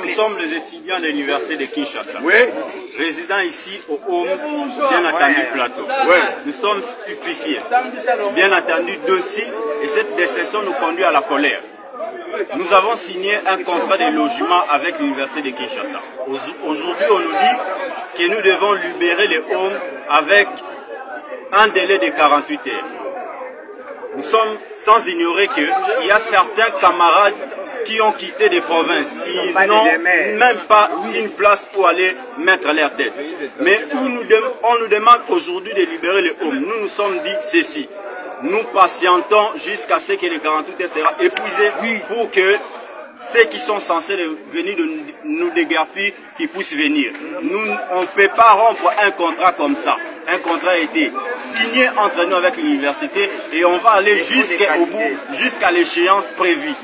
Nous sommes les étudiants de l'université de Kinshasa. Oui. Résidents ici au Home, bien entendu Plateau. Oui. Nous sommes stupéfiés. Bien entendu Dossi, et cette déception nous conduit à la colère. Nous avons signé un contrat de logement avec l'université de Kinshasa. Aujourd'hui, on nous dit que nous devons libérer les Homes avec un délai de 48 heures. Nous sommes sans ignorer qu'il y a certains camarades qui ont quitté des provinces. Ils n'ont même pas une place où aller mettre leur tête. Mais on nous demande aujourd'hui de libérer les Homes. Nous nous sommes dit ceci. Nous patientons jusqu'à ce que les 48 heures sera épuisé pour que ceux qui sont censés venir nous déguerpir, qui puissent venir. Nous, on ne peut pas rompre un contrat comme ça. Un contrat a été signé entre nous avec l'université et on va aller jusqu'au bout, jusqu'à l'échéance prévue.